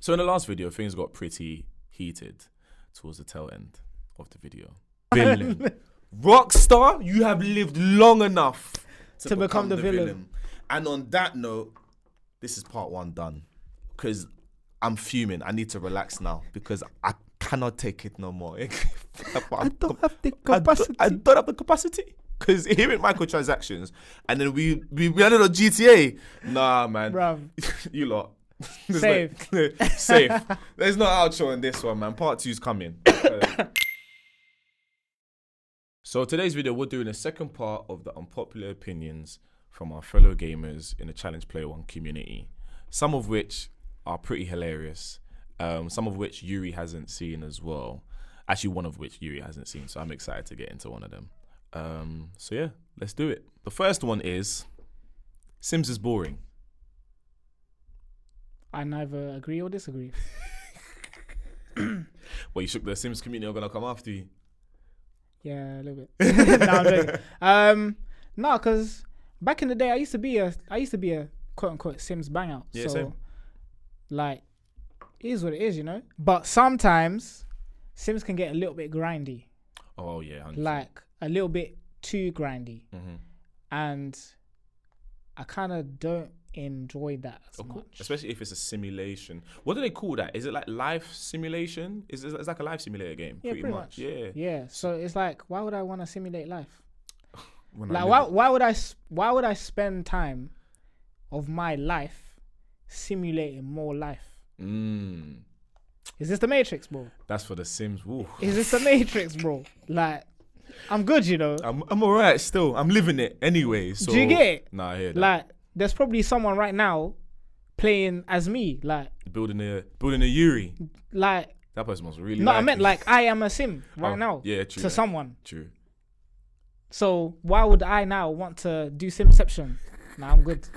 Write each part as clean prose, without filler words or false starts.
So in the last video, things got pretty heated towards the tail end of the video. Villain. Rockstar, you have lived long enough to become the villain. And on that note, this is part 1 done. Because I'm fuming. I need to relax now because I cannot take it no more. I don't have the capacity. I don't have the capacity. Because hearing microtransactions and then we landed on GTA. Nah, man. Bruv. You lot. Safe. Safe. There's no outro in this one, man. Part 2's coming. So today's video, we're doing a second part of the unpopular opinions from our fellow gamers in the Challenge Player 1 community. Some of which are pretty hilarious. Some of which Yuri hasn't seen as well. Actually, one of which Yuri hasn't seen. So I'm excited to get into one of them. So yeah, let's do it. The first one is Sims is boring. I neither agree or disagree. Well, you shook the Sims community are gonna come after you. Yeah, a little bit. No, I'm joking. No, because back in the day, I used to be a quote unquote Sims bang out. Yeah, so same. like, it is what it is, you know. But sometimes Sims can get a little bit grindy. Oh yeah, 100%. Like a little bit too grindy, Mm-hmm. and I kind of don't enjoy that as much. Especially if it's a simulation. What do they call that? Is it like life simulation? It's like a life simulator game. Yeah, pretty much. Yeah. Yeah. So it's like, why would I want to simulate life? When Like, I live why would I spend time of my life simulating more life? Is this the Matrix, bro? That's for the Sims. Woo. Is this the Matrix, bro? Like, I'm good, you know. I'm alright still. I'm living it anyway. So Do you get it? Nah, I hear that. Like, there's probably someone right now playing as me, like building a Yuri. That person must really. no, like I meant it. like I am a sim right now. Yeah, true. To someone. True. So why would I now want to do Simception? Nah, I'm good.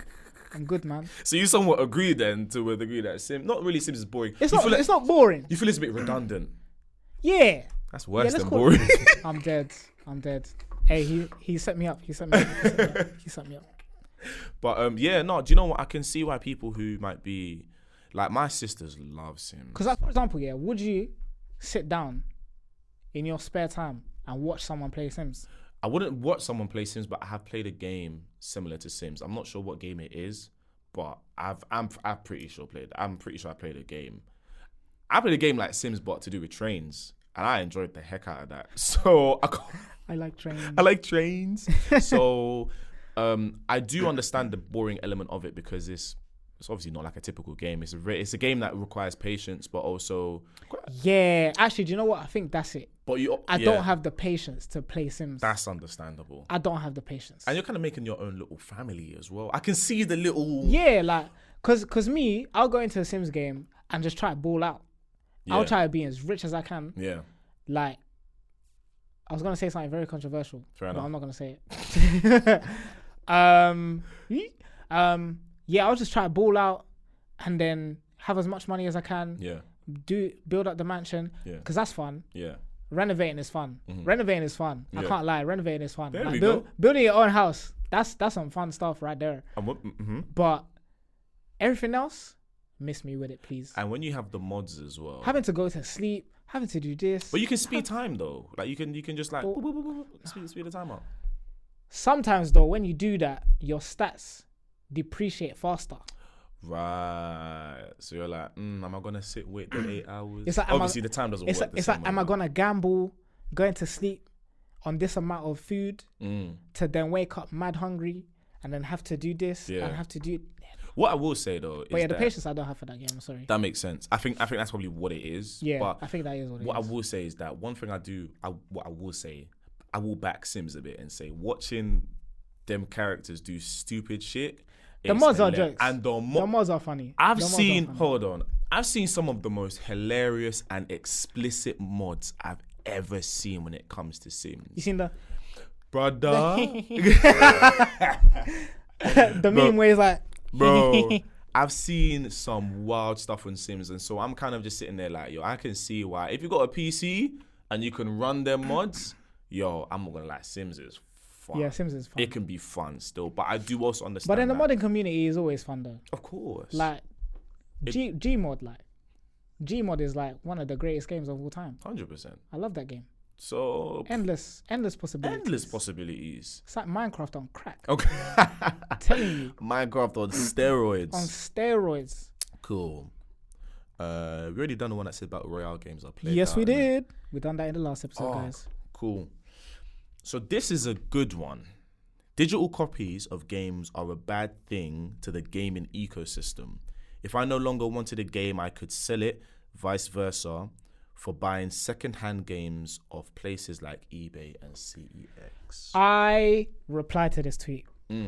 I'm good, man. So you somewhat agree then to a degree that not really Sims is boring. It's not boring. You feel it's a bit redundant. Yeah. That's worse let's than call boring. I'm dead. Hey, he set me up. He set me up. But yeah, no. Do you know what? I can see why people who might be like my sisters love Sims. Because, like, for example, yeah, would you sit down in your spare time and watch someone play Sims? I wouldn't watch someone play Sims, but I have played a game similar to Sims. I'm not sure what game it is, but I'm pretty sure I played a game. I played a game like Sims, but to do with trains, and I enjoyed the heck out of that. So I like trains. I like trains. So I do understand the boring element of it because it's obviously not like a typical game. It's a game that requires patience, but also yeah. Actually, do you know what? I think that's it. But I don't have the patience to play Sims. That's understandable. I don't have the patience. And you're kind of making your own little family as well. I can see the little like cause me, I'll go into a Sims game and just try to ball out. Yeah. I'll try to be as rich as I can. Yeah. Like, I was gonna say something very controversial. Fair but enough. I'm not gonna say it. Yeah, I'll just try to ball out and then have as much money as I can. Yeah. Build up the mansion. Yeah. Because that's fun. Yeah. Renovating is fun. Mm-hmm. Renovating is fun. Yeah. I can't lie. Renovating is fun. There Like, we go. Building your own house. That's some fun stuff right there. Mm-hmm. But everything else, miss me with it, please. And when you have the mods as well, Having to go to sleep, having to do this. but you can speed time though. Like you can just like speed the time up. Sometimes though, when you do that, your stats depreciate faster. Right. So you're like, am I gonna wait the 8 hours? It's like, obviously the time doesn't work. It's like, am I gonna gamble going to sleep on this amount of food to then wake up mad hungry and then have to do this and have to do. What I will say though, But is yeah, the that patience I don't have for that game. I'm sorry. that makes sense. I think that's probably what it is. Yeah, But I think that is what it what is. I will say is that one thing I will back Sims a bit and say watching them characters do stupid shit. The mods are jokes. And the mods are funny. I've seen some of the most hilarious and explicit mods I've ever seen when it comes to Sims. You seen the Brother. the meme where it's like, Bro, I've seen some wild stuff on Sims, and so I'm kind of just sitting there like, yo, I can see why. If you got a PC and you can run them mods, yo, I'm not gonna lie, Sims is fun. yeah, Sims is fun. It can be fun still, but I do also understand. But then the that. modding community is always fun though. Of course. Like Gmod, like Gmod is like one of the greatest games of all time. 100%. I love that game. So Endless possibilities. endless possibilities. It's like Minecraft on crack. Okay. I'm telling you. Minecraft on steroids. On steroids. Cool. We already done the one that said Battle Royale games. I played. Yes, that, we innit? did. We done that in the last episode, guys. Cool. So this is a good one. Digital copies of games are a bad thing to the gaming ecosystem. If I no longer wanted a game, I could sell it, vice versa, for buying second-hand games of places like eBay and CEX. I replied to this tweet,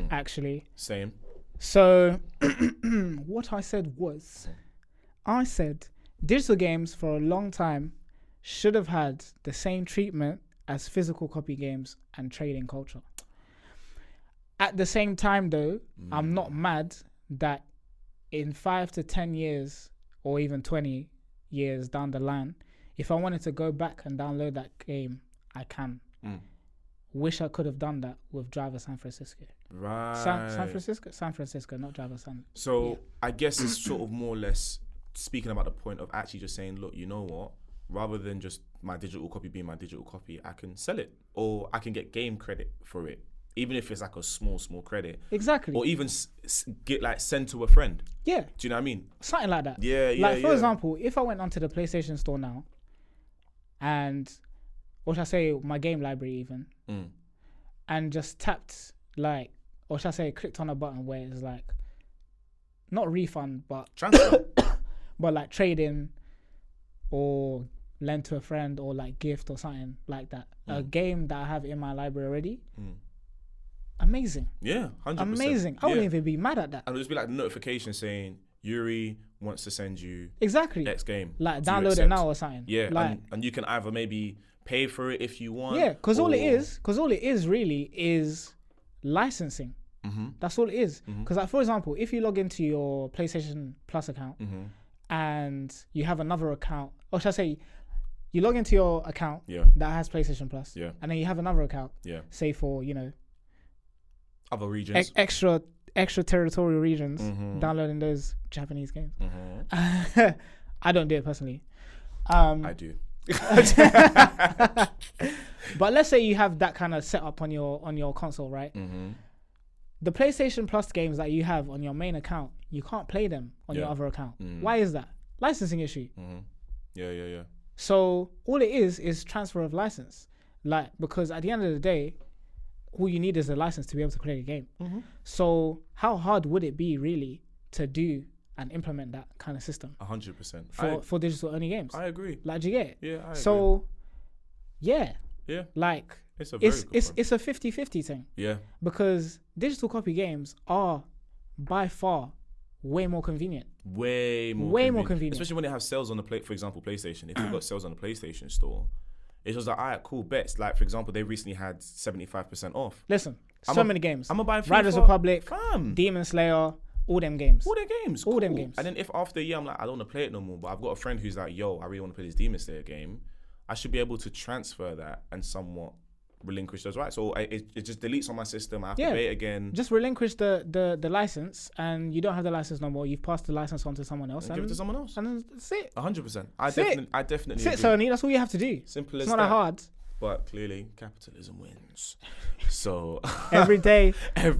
actually. Same. So what I said was, I said digital games for a long time should have had the same treatment as physical copy games and trading culture. At the same time, though, I'm not mad that in 5 to 10 years or even 20 years down the line, if I wanted to go back and download that game, I can. Wish I could have done that with Driver San Francisco. Right. San Francisco, not Driver San. So Yeah. I guess it's sort of more or less speaking about the point of actually just saying, look, you know what? Rather than just my digital copy being my digital copy, I can sell it or I can get game credit for it, even if it's like a small credit. Exactly. Or even get like send to a friend. Yeah. Do you know what I mean? Something like that. Yeah, yeah. Like, for example, if I went onto the PlayStation Store now and, or should I say my game library even, and just tapped like, or should I say clicked on a button where it's like, not refund, but transfer. but like trade in or lend to a friend or like gift or something like that. A game that I have in my library already. Amazing. Yeah, 100%. Amazing. I wouldn't even be mad at that. And it'll just be like a notification saying Yuri wants to send you Exactly. X game. Like Do you download it accept? now or something. Yeah, Like, and you can either maybe pay for it if you want. yeah, because all it is really is licensing. That's all it is. Because like, for example, if you log into your PlayStation Plus account and you have another account, or should I say, you log into your account that has PlayStation Plus, and then you have another account, say for, you know, other regions, extra territorial regions, downloading those Japanese games. I don't do it personally. I do. But let's say you have that kind of setup on your console, right? The PlayStation Plus games that you have on your main account, you can't play them on your other account. Why is that? Licensing issue. Yeah. So all it is transfer of license. Like, because at the end of the day, all you need is a license to be able to play a game. So how hard would it be really to do and implement that kind of system? 100%. For digital only games. I agree. Like, do you get it? Yeah, I agree. So, yeah. Like, it's a it's a 50-50 thing. Yeah. Because digital copy games are by far way more convenient. Way more convenient. Especially when they have sales on the for example, PlayStation. If you've got sales on the PlayStation Store, it's just like, all right, cool, bets. Like, for example, they recently had 75% off. Listen, many games. I'm gonna buy FIFA, Riders Republic, fam. Demon Slayer, all them games. All their games. All cool. them games. And then if after a year I'm like, I don't want to play it no more, but I've got a friend who's like, yo, I really want to play this Demon Slayer game, I should be able to transfer that and somewhat relinquish those rights. So it just deletes on my system. I have to pay it again. Just relinquish the license, and you don't have the license no more. You've passed the license on to someone else. And give it to someone else. And that's it. 100%. I definitely Sit, agree. Sony. That's all you have to do. Simple as it's not that. that hard. But clearly, capitalism wins. So every day, and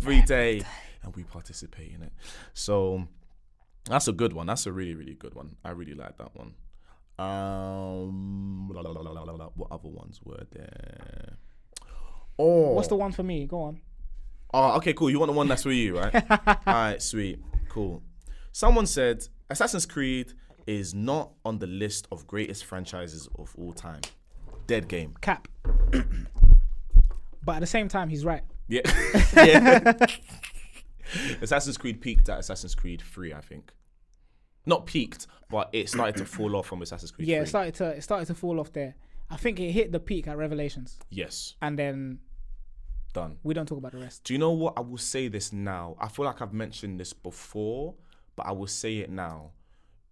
we participate in it. So that's a good one. That's a really, really good one. I really like that one. What other ones were there? Oh, what's the one for me? Go on. Oh, okay, cool. You want the one that's for you, right? All right, sweet, cool. Someone said Assassin's Creed is not on the list of greatest franchises of all time. Dead game. Cap. But at the same time, he's right. Yeah. Yeah. Assassin's Creed peaked at Assassin's Creed 3, I think. Not peaked, but it started to fall off from Assassin's Creed 3. Yeah, it started to fall off there. I think it hit the peak at Revelations. Yes. And then done. We don't talk about the rest. Do you know what? I will say this now. I feel like I've mentioned this before, but I will say it now.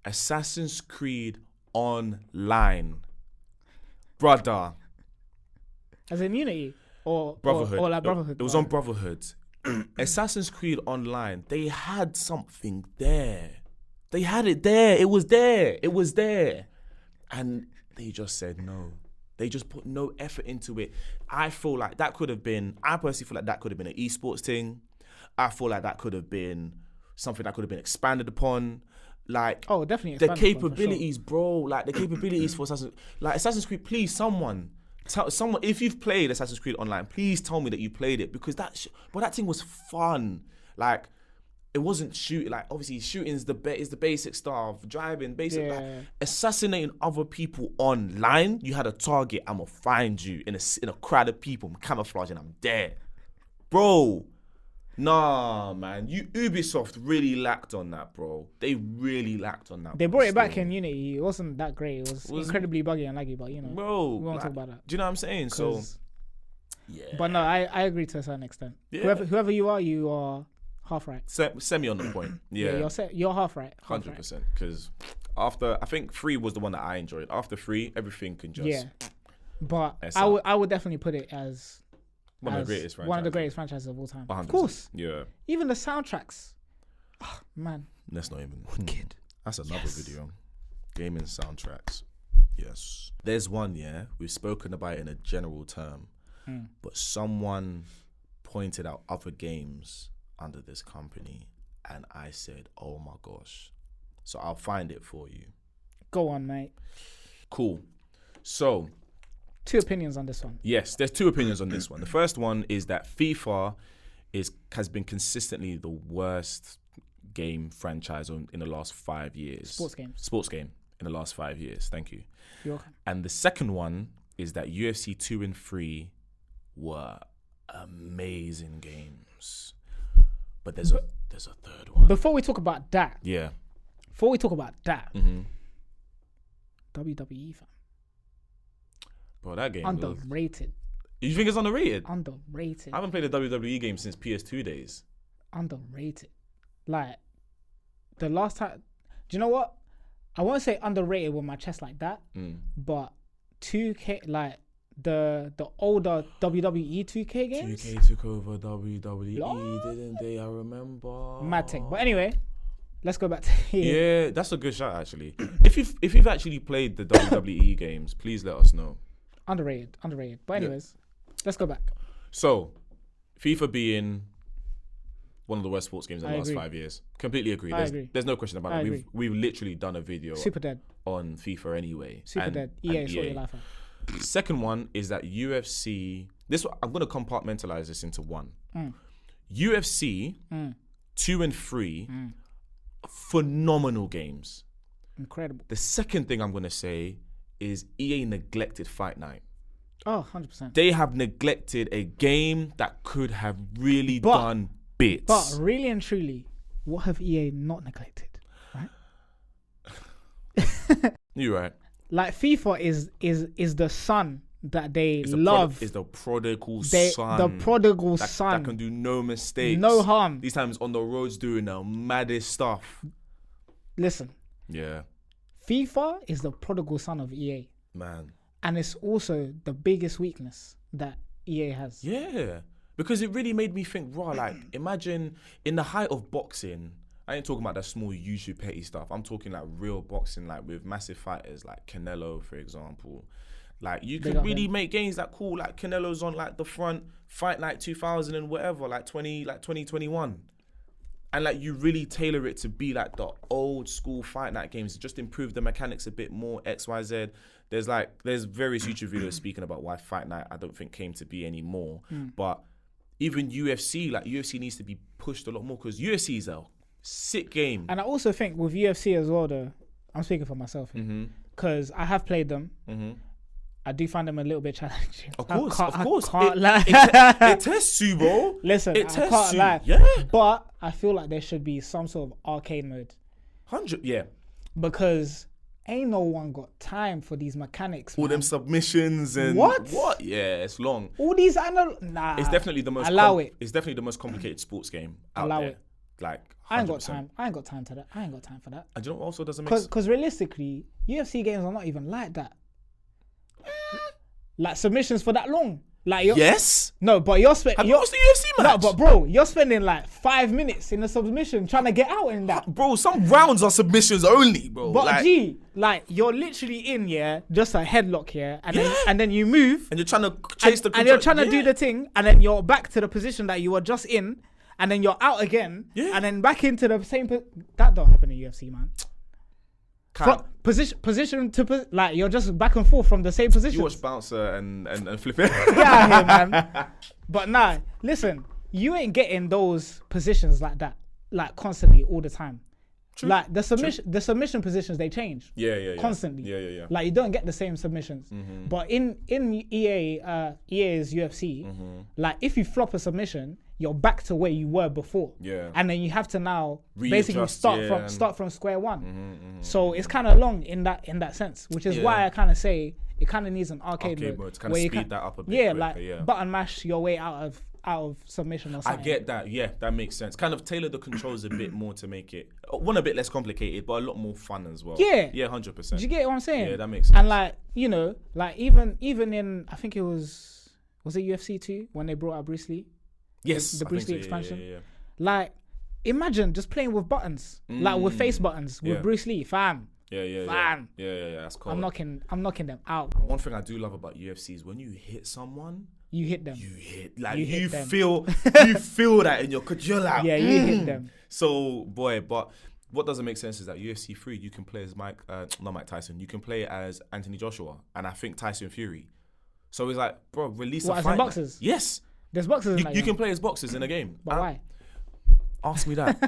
Assassin's Creed Online. Brother. As in Unity? Or Brotherhood. Or like Brotherhood. It was on Brotherhood. Assassin's Creed Online. They had something there. They had it there. It was there. It was there. And they just said no. They just put no effort into it. I personally feel like that could have been an esports thing. I feel like that could have been something that could have been expanded upon. Like, oh, definitely the capabilities, bro. Like, the capabilities for Assassin's Creed, please, someone, if you've played Assassin's Creed Online, please tell me that you played it, because that thing was fun. Like, it wasn't shooting. Like, obviously, shooting is the basic stuff. Driving, basic. Yeah. Like, assassinating other people online. You had a target. I'ma find you in a crowd of people. I'm camouflaging. I'm there, bro. Nah, man. Ubisoft really lacked on that, bro. They really lacked on that. They brought it back in Unity. It wasn't that great. It was incredibly buggy and laggy, but bro, we won't talk about that. Do you know what I'm saying? So, yeah. But no, I agree to a certain extent. Yeah. Whoever you are half right. Semi on the point. Yeah, you're half right. 100%. Because after, I think 3 was the one that I enjoyed. After 3, everything can just. But I would definitely put it as one of the greatest franchises of all time. 100%. Of course. Yeah. Even the soundtracks. Oh, man. That's not even. Wicked. That's another video. Gaming soundtracks. Yes. There's one, we've spoken about it in a general term, but someone pointed out other games under this company, and I said, oh my gosh. So I'll find it for you. Go on, mate. Cool. So, 2 opinions on this one. Yes, there's 2 opinions on this one. The first one is that FIFA has been consistently the worst game franchise in the last 5 years. Sports game in the last 5 years. Thank you. You're welcome. And the second one is that UFC 2 and 3 were amazing games. But there's a third one. Before we talk about that. Yeah. WWE, fam. Bro, that game. Underrated. You think it's underrated? Underrated. I haven't played a WWE game since PS2 days. Underrated. Like, the last time. Do you know what? I won't say underrated with my chest like that, but 2K, like, the older WWE 2K games. 2K took over WWE, didn't they? I remember. Mad thing. But anyway, let's go back to here. Yeah, that's a good shot, actually. If you've actually played the WWE games, please let us know. Underrated. But anyways, let's go back. So, FIFA being one of the worst sports games in the last 5 years. Completely agree. There's no question about it. We've literally done a video Super dead on FIFA anyway. Super dead. EA, sort your life out. Second one is that UFC. I'm going to compartmentalize this into one. UFC 2 and 3, phenomenal games. Incredible. The second thing I'm going to say is EA neglected Fight Night. Oh, 100%. They have neglected a game that could have really done bits. But really and truly, what have EA not neglected? Right? You're right. Like, FIFA is the son that they love. Is the prodigal son. The prodigal son. That can do no mistakes. No harm. These times on the roads doing the maddest stuff. Listen. Yeah. FIFA is the prodigal son of EA. Man. And it's also the biggest weakness that EA has. Yeah. Because it really made me think, raw, like, imagine in the height of boxing, I ain't talking about that small YouTube petty stuff. I'm talking like real boxing, like with massive fighters like Canelo, for example. Like, you could really make games that cool, like Canelo's on like the front, Fight Night 2000 and whatever, like 2021. And like, you really tailor it to be like the old school Fight Night games, just improve the mechanics a bit more, XYZ. There's various YouTube videos speaking about why Fight Night I don't think came to be anymore. But even UFC, like, UFC needs to be pushed a lot more, because UFC is a sick game. And I also think with UFC as well, though, I'm speaking for myself, because I have played them. I do find them a little bit challenging. Of course. I can't lie. It tests you, bro. Listen, it I can't lie. Yeah. But I feel like there should be some sort of arcade mode. 100, yeah. Because ain't no one got time for these mechanics, all them submissions and what? Yeah, it's long. All these it's definitely the most it's definitely the most complicated sports game out there. It. Like, 100%. I ain't got time. I ain't got time for that. And do you know what also doesn't make sense? Because realistically, UFC games are not even like that. Like, submissions for that long. Like you're, Yes. no, but you're spending. Have you watched the UFC match? No, but bro, you're spending like 5 minutes in a submission trying to get out in that. Bro, some rounds are submissions only, bro. But like, like you're literally in, just a headlock here, and then you move, and you're trying to chase the and you're trying to do the thing, and then you're back to the position that you were just in, and then you're out again, and then back into the same. That don't happen in UFC, man. Position to like you're just back and forth from the same position. You watch bouncer and flip it. Yeah, man. But nah, listen, you ain't getting those positions like that, like constantly all the time. True. Like the submission positions, they change. Yeah. Constantly. Yeah. Like you don't get the same submissions. Mm-hmm. But in EA's UFC, like if you flop a submission, you're back to where you were before. Yeah. And then you have to now basically start from square one. So it's kind of long in that sense, which is why I kind of say it kind of needs an arcade mode to kind of speed that up a bit. Yeah, like button mash your way out of submission or something. I get that. Yeah, that makes sense. Kind of tailor the controls a bit more to make it a bit less complicated, but a lot more fun as well. Yeah. Yeah, 100%. Do you get what I'm saying? Yeah, that makes sense. And like, like even in, I think it was it UFC 2 when they brought out Bruce Lee? Yes. The Bruce Lee expansion. Yeah. Like, imagine just playing with buttons, like with face buttons with Bruce Lee, fam. Yeah. Fam. Yeah. That's cool. I'm knocking them out. One thing I do love about UFC is when you hit someone, you hit them. You feel that in your, cause you're like, yeah, you hit them. So boy, but what doesn't make sense is that UFC 3, you can play as not Mike Tyson, you can play as Anthony Joshua, and I think Tyson Fury. So it's like, bro, release a fight. As boxers? Yes. There's boxers in that You game. can play as boxers in a game. But why? Ask me that.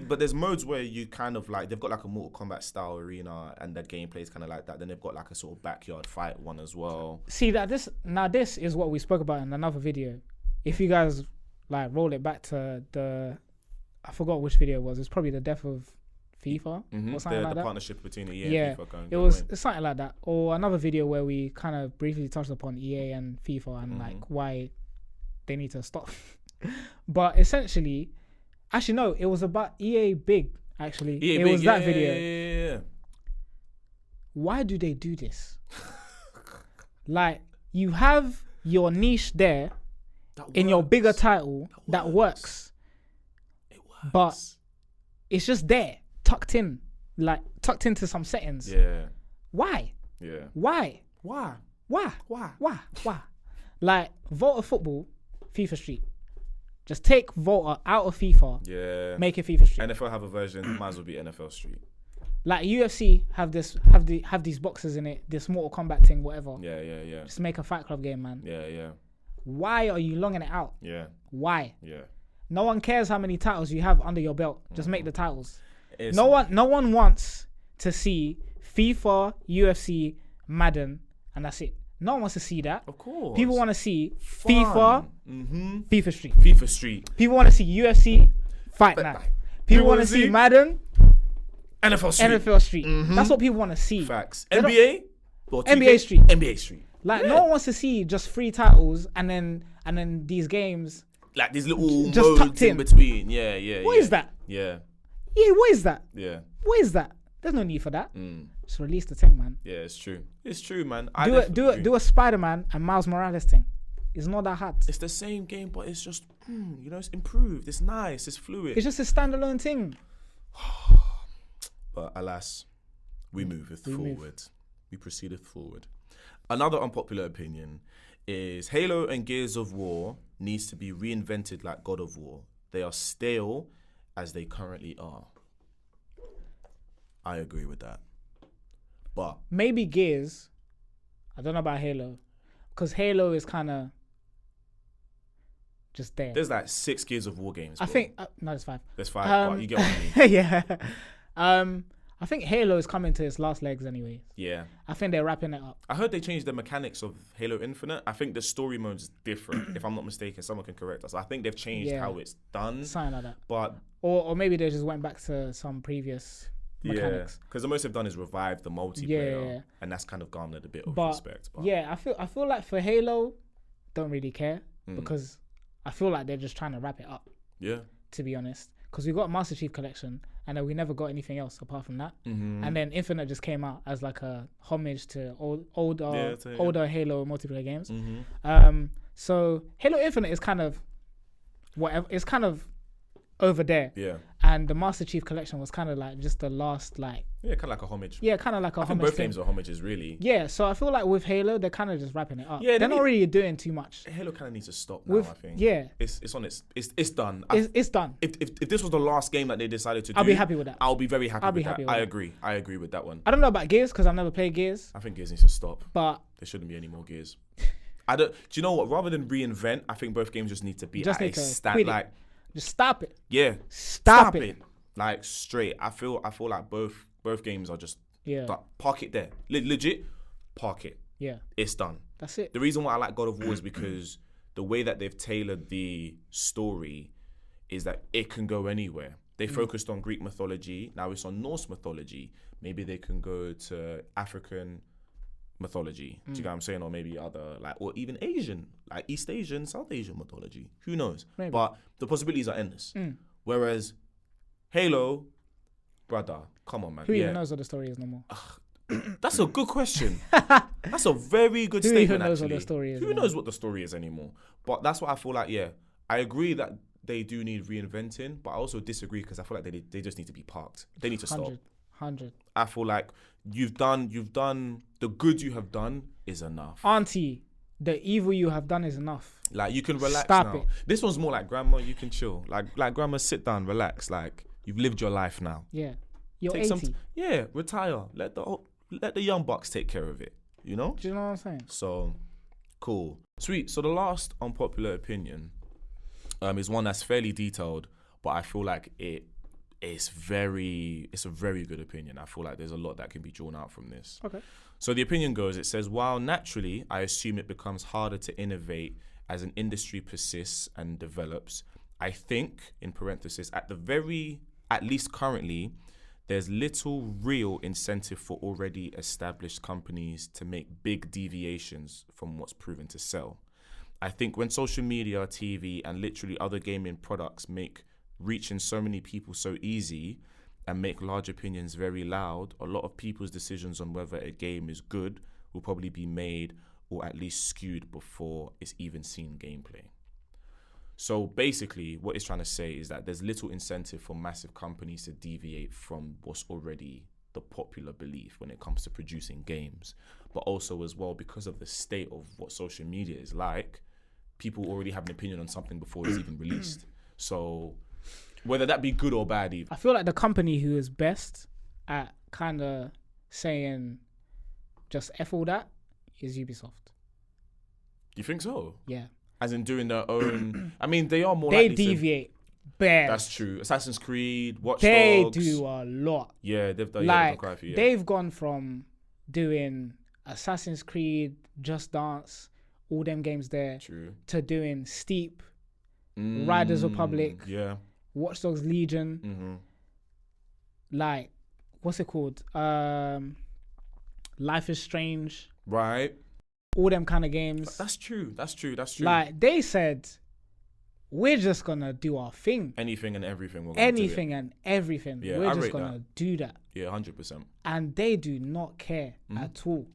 But there's modes where you kind of like, they've got like a Mortal Kombat style arena and the gameplay is kind of like that. Then they've got like a sort of backyard fight one as well. See that this is what we spoke about in another video. If you guys like roll it back to I forgot which video it was. It's probably the death of FIFA or something like the that. partnership between EA and FIFA It's something like that. Or another video where we kind of briefly touched upon EA and FIFA and like why they need to stop. But essentially, actually no, it was about EA Big. Actually, it was that video. Yeah. Why do they do this? Like you have your niche there in your bigger title that works. It works. But it's just there, tucked into some settings. Yeah. Why? Yeah. Why? Like Volta Football, FIFA Street. Just take Volta out of FIFA. Yeah. Make it FIFA Street. NFL have a version, might as well be NFL Street. Like UFC have these boxes in it, this Mortal Kombat thing, whatever. Yeah. Just make a Fight Club game, man. Yeah. Why are you longing it out? Yeah. Why? Yeah. No one cares how many titles you have under your belt. Just make the titles. No one wants to see FIFA, UFC, Madden, and that's it. No one wants to see that. Of course. People want to see FIFA, FIFA Street. FIFA Street. People want to see UFC, Fight Night. People want to see Madden, NFL Street. That's what people want to see. Facts. NBA? NBA Street. NBA Street. Like no one wants to see just 3 titles and then these games. Like these little just modes tucked in between. Yeah. What is that? Yeah. Yeah, what is that? Yeah. What is that? There's no need for that. Just release the thing, man. Yeah, it's true. It's true, man. Do a Spider-Man and Miles Morales thing. It's not that hard. It's the same game, but it's just, it's improved. It's nice. It's fluid. It's just a standalone thing. But alas, we moved forward. We proceeded forward. Another unpopular opinion is Halo and Gears of War needs to be reinvented like God of War. They are stale as they currently are. I agree with that. But maybe Gears, I don't know about Halo, because Halo is kind of just there. There's like 6 Gears of War games. I think no, there's 5. There's 5, but you get what I mean. Yeah. I think Halo is coming to its last legs anyway. Yeah. I think they're wrapping it up. I heard they changed the mechanics of Halo Infinite. I think the story mode is different. If I'm not mistaken, someone can correct us. I think they've changed how it's done. Something like that. But or maybe they just went back to some previous mechanics. Because the most they've done is revive the multiplayer, and that's kind of garnered a bit of respect. But yeah, I feel like for Halo, don't really care because I feel like they're just trying to wrap it up. Yeah. To be honest, because we've got Master Chief Collection and then we never got anything else apart from that. Mm-hmm. And then Infinite just came out as like a homage to older Halo multiplayer games. Mm-hmm. So Halo Infinite is kind of whatever. It's kind of over there. Yeah. And the Master Chief Collection was kind of like just the last like. Yeah, kind of like a homage. Yeah, kind of like a I homage. think both games are homages, really. Yeah, so I feel like with Halo, they're kind of just wrapping it up. Yeah, they're not really doing too much. Halo kind of needs to stop now, I think. Yeah. It's on it's done. It's done. If this was the last game that they decided to do, I'll be happy with that. I'll be very happy with that. I that. agree with that one. I don't know about Gears because I've never played Gears. I think Gears needs to stop. But there shouldn't be any more Gears. Do you know what? Rather than reinvent, I think both games just need to be just at need a to stat. quit it. Like, just stop it. Yeah. Stop it. Like straight. I feel like both games are just park it there. Legit, park it. Yeah. It's done. That's it. The reason why I like God of War is because the way that they've tailored the story is that it can go anywhere. They focused on Greek mythology. Now it's on Norse mythology. Maybe they can go to African mythology. Do you get what I'm saying? Or maybe other, like, or even Asian, like East Asian, South Asian mythology. Who knows? Maybe. But the possibilities are endless. Whereas Halo, brother, come on, man. Who even knows what the story is no more? That's a good question. That's a very good Who statement, even knows actually. what the story is? Who knows what the story is anymore? But that's what I feel like, yeah. I agree that they do need reinventing, but I also disagree because I feel like they just need to be parked. They need to stop. 100. I feel like you've done the good you have done is enough. Auntie, the evil you have done is enough. Like, you can relax Stop now. it. This one's more like, grandma, you can chill. Like grandma, sit down, relax. Like, you've lived your life now. Yeah. You're 80. Retire. Let the young bucks take care of it. You know? Do you know what I'm saying? So, cool. Sweet. So the last unpopular opinion is one that's fairly detailed, but I feel like it's a very good opinion. I feel like there's a lot that can be drawn out from this. Okay. So the opinion goes, it says, while naturally I assume it becomes harder to innovate as an industry persists and develops, I think, in parenthesis, at least currently, there's little real incentive for already established companies to make big deviations from what's proven to sell. I think when social media, TV, and literally other gaming products make reaching so many people so easy and make large opinions very loud, a lot of people's decisions on whether a game is good will probably be made or at least skewed before it's even seen gameplay. So basically, what it's trying to say is that there's little incentive for massive companies to deviate from what's already the popular belief when it comes to producing games. But also as well, because of the state of what social media is like, people already have an opinion on something before it's even released. So whether that be good or bad even. I feel like the company who is best at kind of saying just F all that is Ubisoft. You think so? Yeah. As in doing their own. I mean, they are more. They likely deviate. Bad. That's true. Assassin's Creed, Watch They Dogs. do a lot. Yeah, they've done Like quite a few. Yeah. they've gone from doing Assassin's Creed, Just Dance, all them games there, True. to doing Steep, Riders Republic, yeah, Watch Dogs Legion. Like, what's it called? Life is Strange. Right. All them kind of games. That's true. Like, they said, we're just gonna do our thing. Anything and everything. Anything and everything. Yeah, we're I just rate gonna do that. Yeah, 100%. And they do not care at all.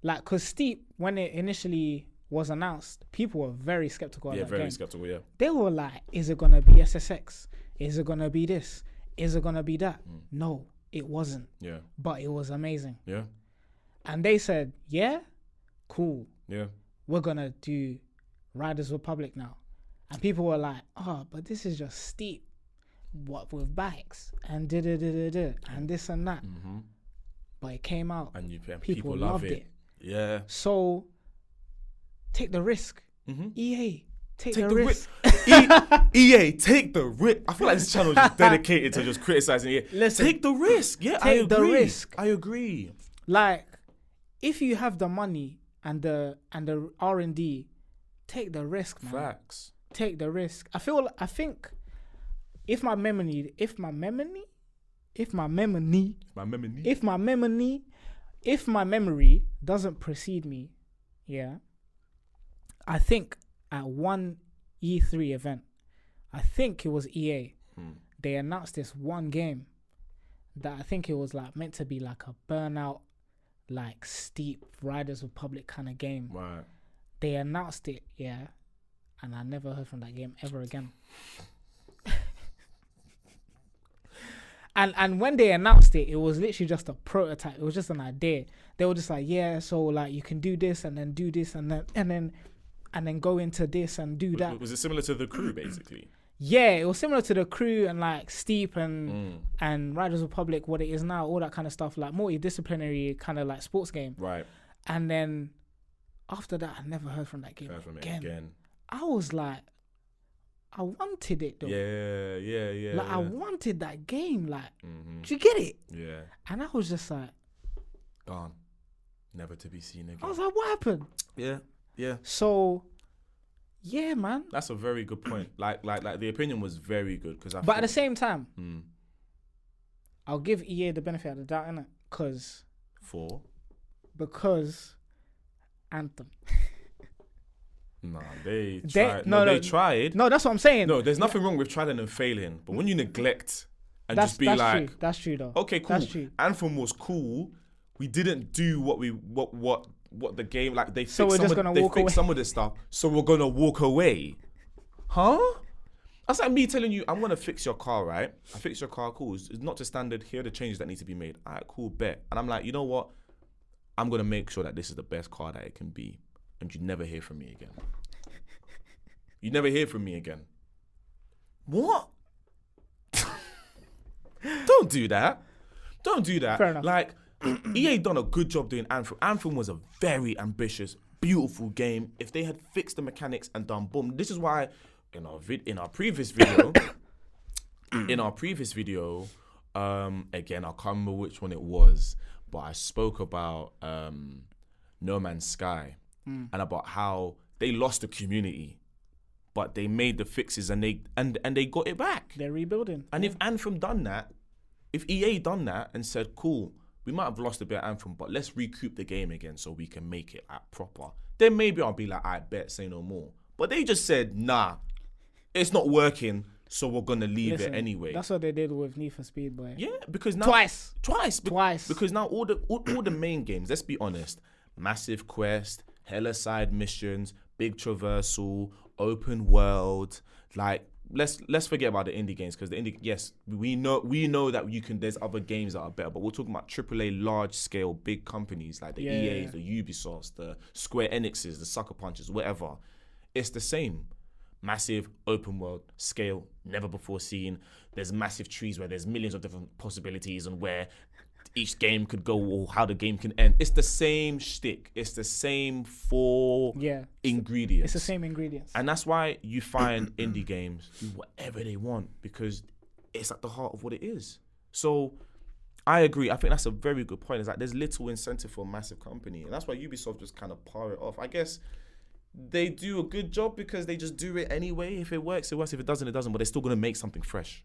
Like, cause Steep, when it initially was announced, people were very skeptical. Yeah, of that very game. skeptical. Yeah. They were like, "Is it gonna be SSX? Is it gonna be this? Is it gonna be that?" No, it wasn't. Yeah. But it was amazing. Yeah. And they said, "Yeah, cool. Yeah. We're gonna do Riders Republic now." And people were like, "Oh, but this is just Steep. What with bikes and and this and that." But it came out, and people love loved it. Yeah. So take the risk. EA, take the risk. risk. EA, take the risk. I feel like this channel is just dedicated to just criticizing EA. Listen, take the risk. Yeah, I agree. The risk. I agree. Like, if you have the money and the R&D, take the risk, man. Facts. Take the risk. I think if my memory doesn't precede me, yeah, I think at one E3 event, I think it was EA they announced this one game that I think it was like meant to be like a burnout, like steep Riders Republic kind of game. Right. They announced it, yeah, and I never heard from that game ever again. And when they announced it, it was literally just a prototype. It was just an idea. They were just like, yeah, so like you can do this and then do this and then go into this and do that. Was it similar to The Crew, basically? Yeah, it was similar to The Crew and like Steep and Riders Republic, what it is now, all that kind of stuff, like multidisciplinary kind of like sports game. Right. And then after that, I never heard from that game again. I was like, I wanted it though. Yeah. Like I wanted that game. Like, did you get it? Yeah. And I was just like, gone, never to be seen again. I was like, what happened? Yeah. So, yeah, man. That's a very good point. Like the opinion was very good because But at the same time, I'll give EA the benefit of the doubt, innit? Because Anthem. Nah, they tried. They tried. No, that's what I'm saying. No, there's nothing wrong with trying and failing. But when you neglect and just be that's like, true. That's true though. Okay, cool. That's true. Anthem was cool. We didn't do what the game, like they So fixed we're just gonna walk away. some of this stuff. So we're gonna walk away. Huh? That's like me telling you, I'm gonna fix your car, right? I fix your car, cool. It's not to standard. Here are the changes that need to be made. All right, cool, bet. And I'm like, you know what? I'm gonna make sure that this is the best car that it can be. And you never hear from me again. You never hear from me again. What? Don't do that. Don't do that. Fair enough. Like, EA done a good job doing Anthem. Anthem was a very ambitious, beautiful game. If they had fixed the mechanics and done boom, this is why in our previous video, again, I can't remember which one it was, but I spoke about No Man's Sky and about how they lost the community, but they made the fixes and they got it back. They're rebuilding. And if Anthem done that, if EA done that and said, cool, we might have lost a bit of Anthem, but let's recoup the game again so we can make it proper, then maybe I'll be like, I bet, say no more. But they just said, nah, it's not working, so we're going to leave it anyway. That's what they did with Need for Speed, boy. Yeah, because now... Twice. Because now all the main games, let's be honest, Massive Quest, hella side missions, big traversal, open world, like... Let's forget about the indie games, because the indie, yes, we know that there's other games that are better, but we're talking about AAA, large scale, big companies like the EAs, the Ubisofts, the Square Enixes, the Sucker Punches, whatever. It's the same. Massive open world scale, never before seen. There's massive trees where there's millions of different possibilities and where each game could go or how the game can end. It's the same shtick. It's the same four ingredients. It's the same ingredients. And that's why you find indie games do whatever they want, because it's at the heart of what it is. So I agree. I think that's a very good point. It's like there's little incentive for a massive company. And that's why Ubisoft just kind of power it off. I guess they do a good job because they just do it anyway. If it works, it works. If it doesn't, it doesn't. But they're still going to make something fresh.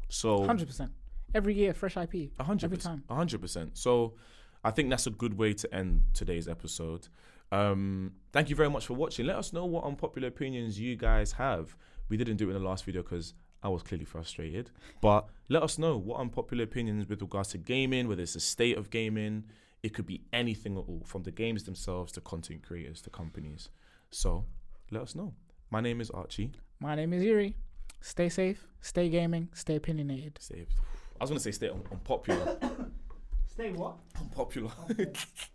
So 100%. Every year, fresh IP. 100%. Every time. 100%. So I think that's a good way to end today's episode. Thank you very much for watching. Let us know what unpopular opinions you guys have. We didn't do it in the last video because I was clearly frustrated. But let us know what unpopular opinions with regards to gaming, whether it's the state of gaming. It could be anything at all, from the games themselves to content creators to companies. So let us know. My name is Archie. My name is Yuri. Stay safe, stay gaming, stay opinionated. I was going to say stay unpopular. Stay what? Unpopular.